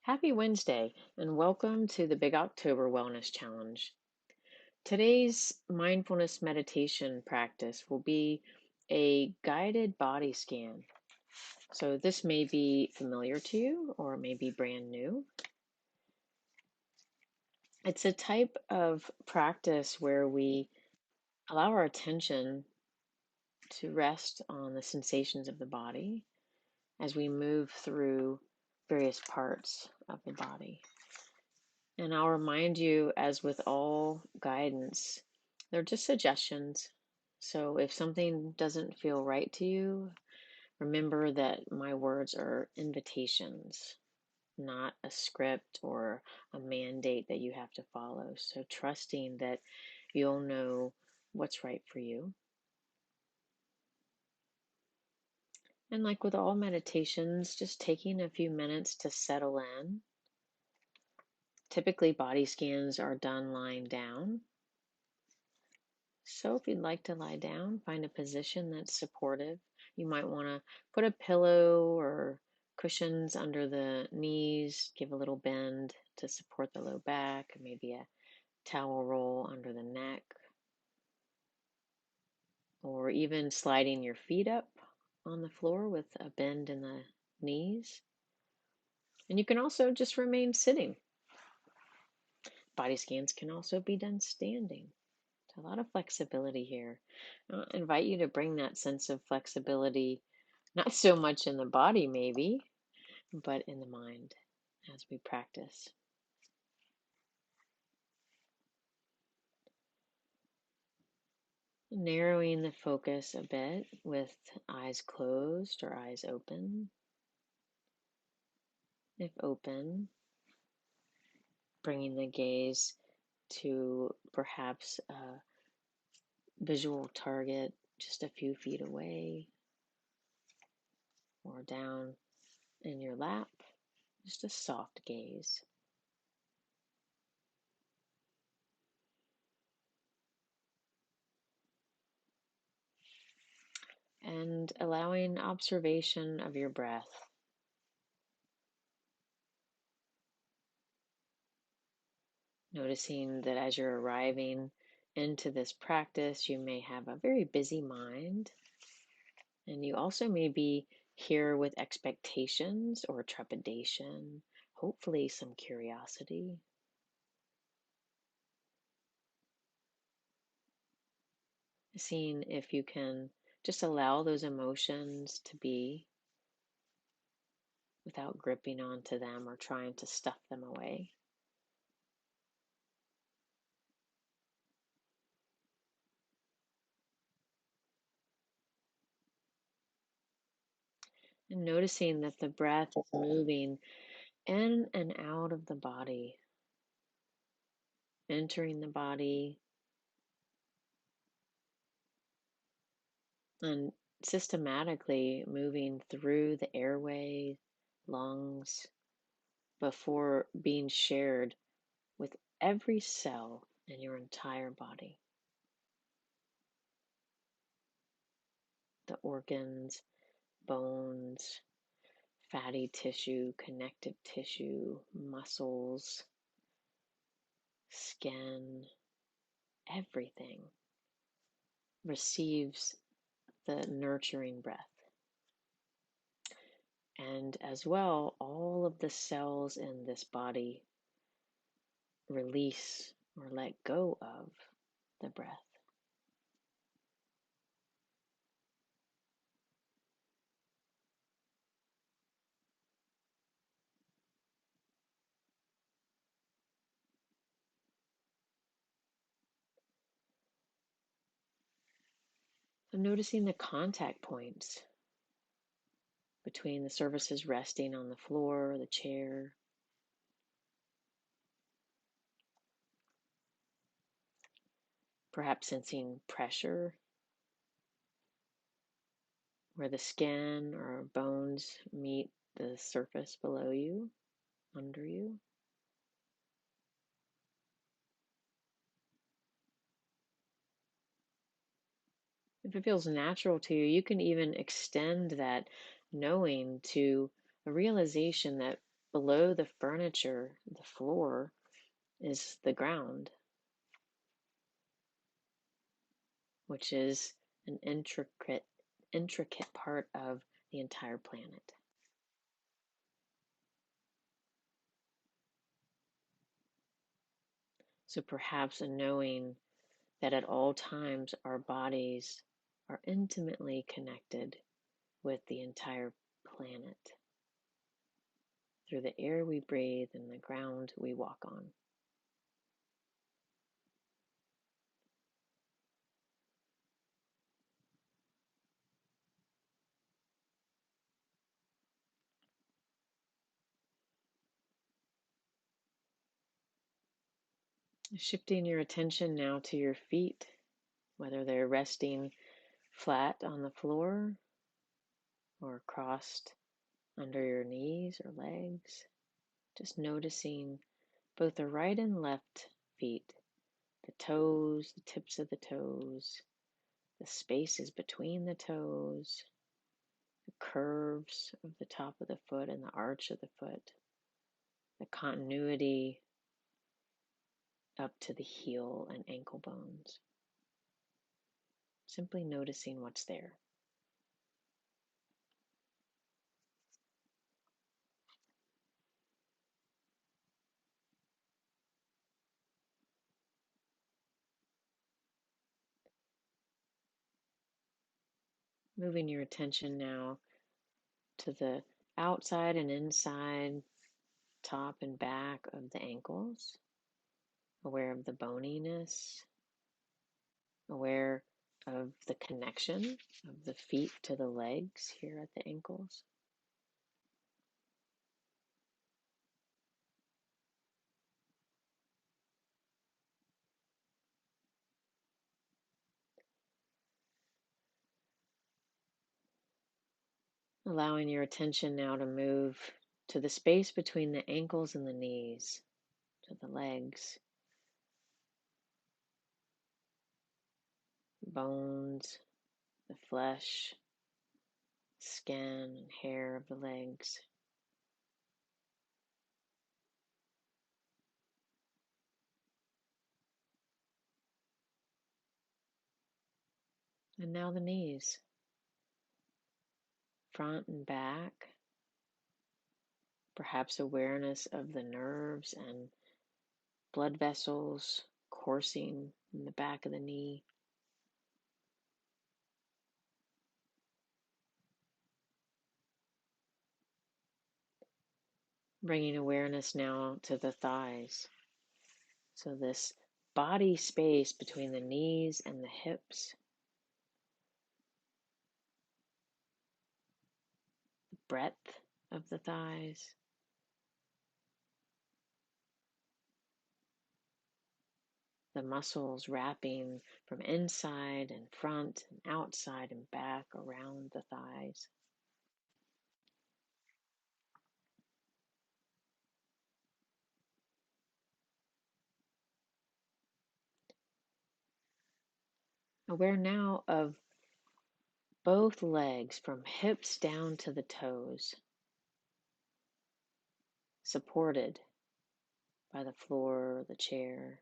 Happy Wednesday, and welcome to the Big October Wellness Challenge. Today's mindfulness meditation practice will be a guided body scan. So, this may be familiar to you or it may be brand new. It's a type of practice where we allow our attention to rest on the sensations of the body as we move through various parts of the body. And I'll remind you, as with all guidance, they're just suggestions. So if something doesn't feel right to you, remember that my words are invitations, not a script or a mandate that you have to follow. So trusting that you'll know what's right for you. And like with all meditations, just taking a few minutes to settle in. Typically, body scans are done lying down. So if you'd like to lie down, find a position that's supportive. You might want to put a pillow or cushions under the knees, give a little bend to support the low back, maybe a towel roll under the neck, or even sliding your feet up on the floor with a bend in the knees. And you can also just remain sitting. Body scans can also be done standing. A lot of flexibility here. I invite you to bring that sense of flexibility, not so much in the body, maybe, but in the mind as we practice. Narrowing the focus a bit with eyes closed or eyes open. If open, bringing the gaze to perhaps a visual target just a few feet away or down in your lap, just a soft gaze. And allowing observation of your breath. Noticing that as you're arriving into this practice, you may have a very busy mind, and you also may be here with expectations or trepidation, hopefully some curiosity. Seeing if you can just allow those emotions to be without gripping onto them or trying to stuff them away. And noticing that the breath is moving in and out of the body, entering the body, and systematically moving through the airway, lungs, before being shared with every cell in your entire body. The organs, bones, fatty tissue, connective tissue, muscles, skin, everything receives the nurturing breath. And as well, all of the cells in this body release or let go of the breath. So noticing the contact points between the surfaces resting on the floor or the chair. Perhaps sensing pressure where the skin or bones meet the surface below you, under you. If it feels natural to you, you can even extend that knowing to a realization that below the furniture, the floor, is the ground, which is an intricate part of the entire planet. So perhaps a knowing that at all times our bodies are intimately connected with the entire planet through the air we breathe and the ground we walk on. Shifting your attention now to your feet, whether they're resting flat on the floor or crossed under your knees or legs. Just noticing both the right and left feet, the toes, the tips of the toes, the spaces between the toes, the curves of the top of the foot and the arch of the foot, the continuity up to the heel and ankle bones. Simply noticing what's there. Moving your attention now to the outside and inside, top and back of the ankles, aware of the boniness, aware of the connection of the feet to the legs here at the ankles. Allowing your attention now to move to the space between the ankles and the knees, to the legs, bones, the flesh, skin and hair of the legs. And now the knees, front and back, perhaps awareness of the nerves and blood vessels coursing in the back of the knee. Bringing awareness now to the thighs. So this body space between the knees and the hips, the breadth of the thighs, the muscles wrapping from inside and front and outside and back around the thighs. Aware now of both legs from hips down to the toes, supported by the floor or the chair.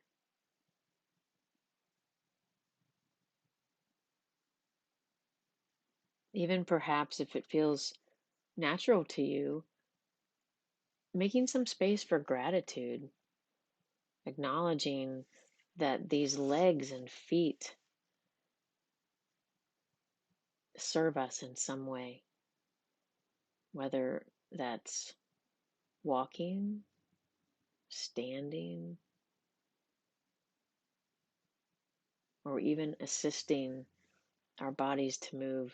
Even perhaps if it feels natural to you, making some space for gratitude, acknowledging that these legs and feet serve us in some way, whether that's walking, standing, or even assisting our bodies to move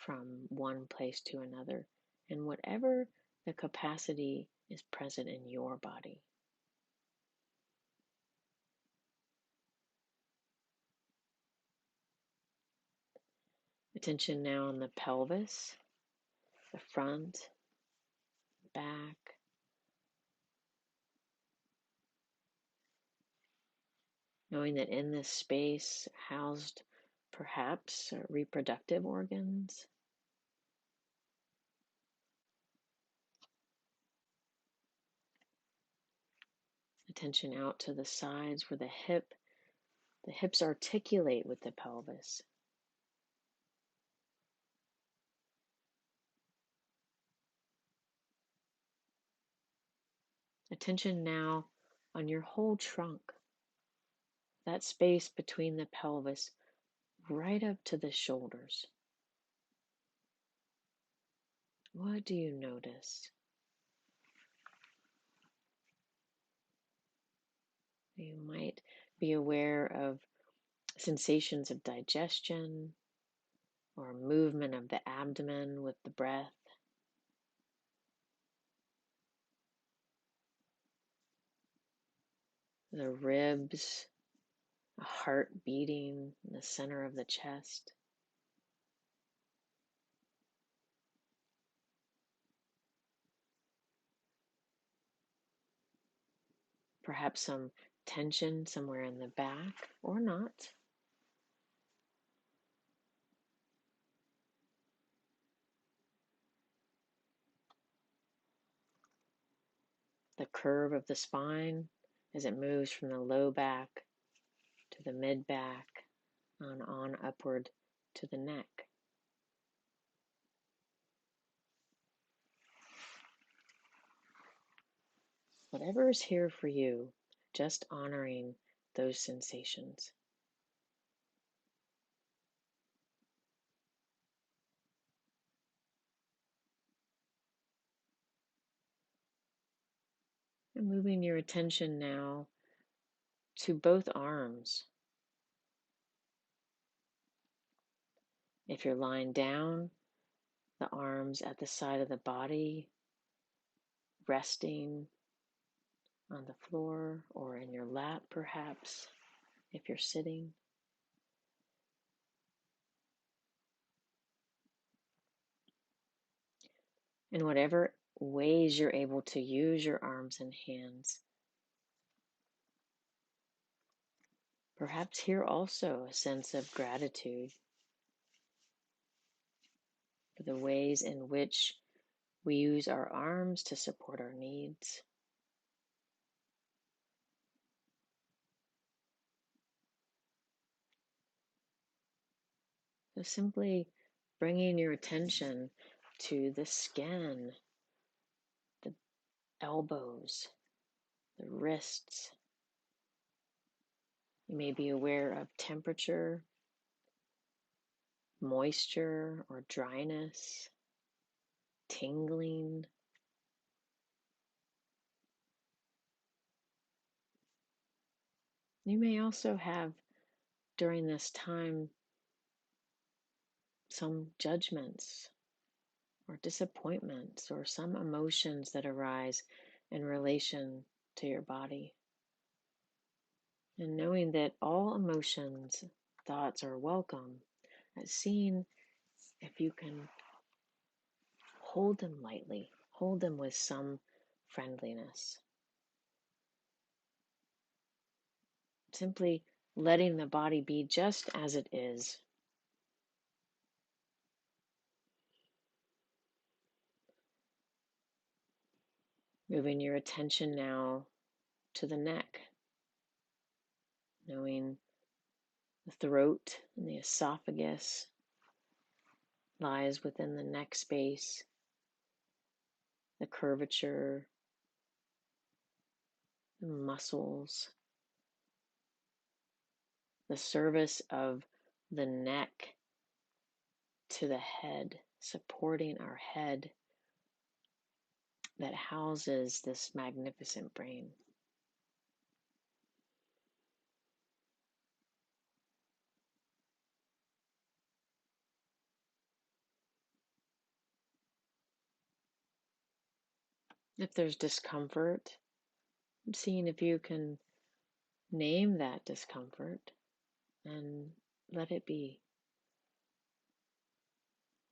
from one place to another, and whatever the capacity is present in your body. Attention now on the pelvis, the front, back, knowing that in this space housed perhaps reproductive organs, attention out to the sides where the hips articulate with the pelvis. Attention now on your whole trunk, that space between the pelvis right up to the shoulders. What do you notice? You might be aware of sensations of digestion or movement of the abdomen with the breath. The ribs, a heart beating in the center of the chest. Perhaps some tension somewhere in the back or not. The curve of the spine as it moves from the low back to the mid back and on upward to the neck. Whatever is here for you, just honoring those sensations. And moving your attention now to both arms. If you're lying down, the arms at the side of the body, resting on the floor or in your lap, perhaps, if you're sitting. In whatever ways you're able to use your arms and hands. Perhaps here also a sense of gratitude for the ways in which we use our arms to support our needs. So simply bringing your attention to the skin, the elbows, the wrists. You may be aware of temperature, moisture or dryness, tingling. You may also have, during this time, some judgments or disappointments or some emotions that arise in relation to your body. And knowing that all emotions, thoughts are welcome, seeing if you can hold them lightly, hold them with some friendliness. Simply letting the body be just as it is. Moving your attention now to the neck, knowing the throat and the esophagus lies within the neck space, the curvature, the muscles, the service of the neck to the head, supporting our head that houses this magnificent brain. If there's discomfort, seeing if you can name that discomfort and let it be.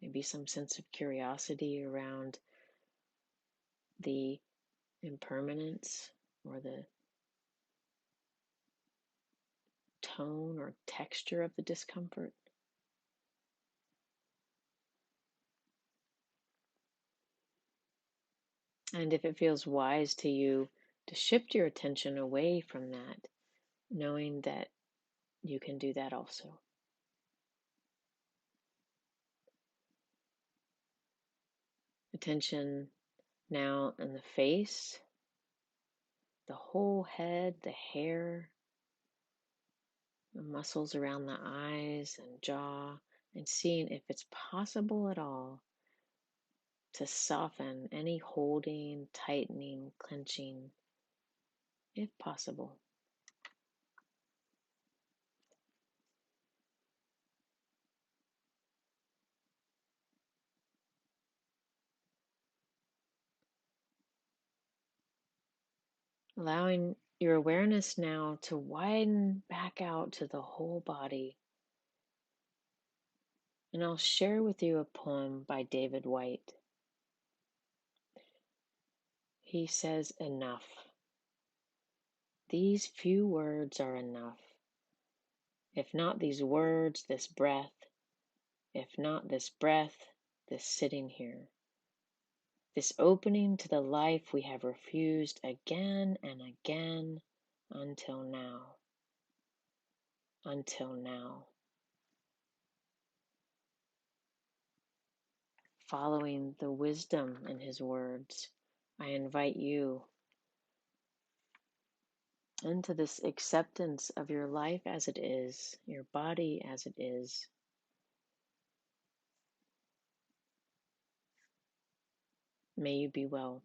Maybe some sense of curiosity around the impermanence or the tone or texture of the discomfort. And if it feels wise to you, to shift your attention away from that, knowing that you can do that also. Attention now in the face, the whole head, the hair, the muscles around the eyes and jaw, and seeing if it's possible at all to soften any holding, tightening, clenching, if possible. Allowing your awareness now to widen back out to the whole body. And I'll share with you a poem by David White. He says, "Enough. These few words are enough. If not these words, this breath. If not this breath, this sitting here. This opening to the life we have refused again and again until now. Until now." Following the wisdom in his words, I invite you into this acceptance of your life as it is, your body as it is. May you be well.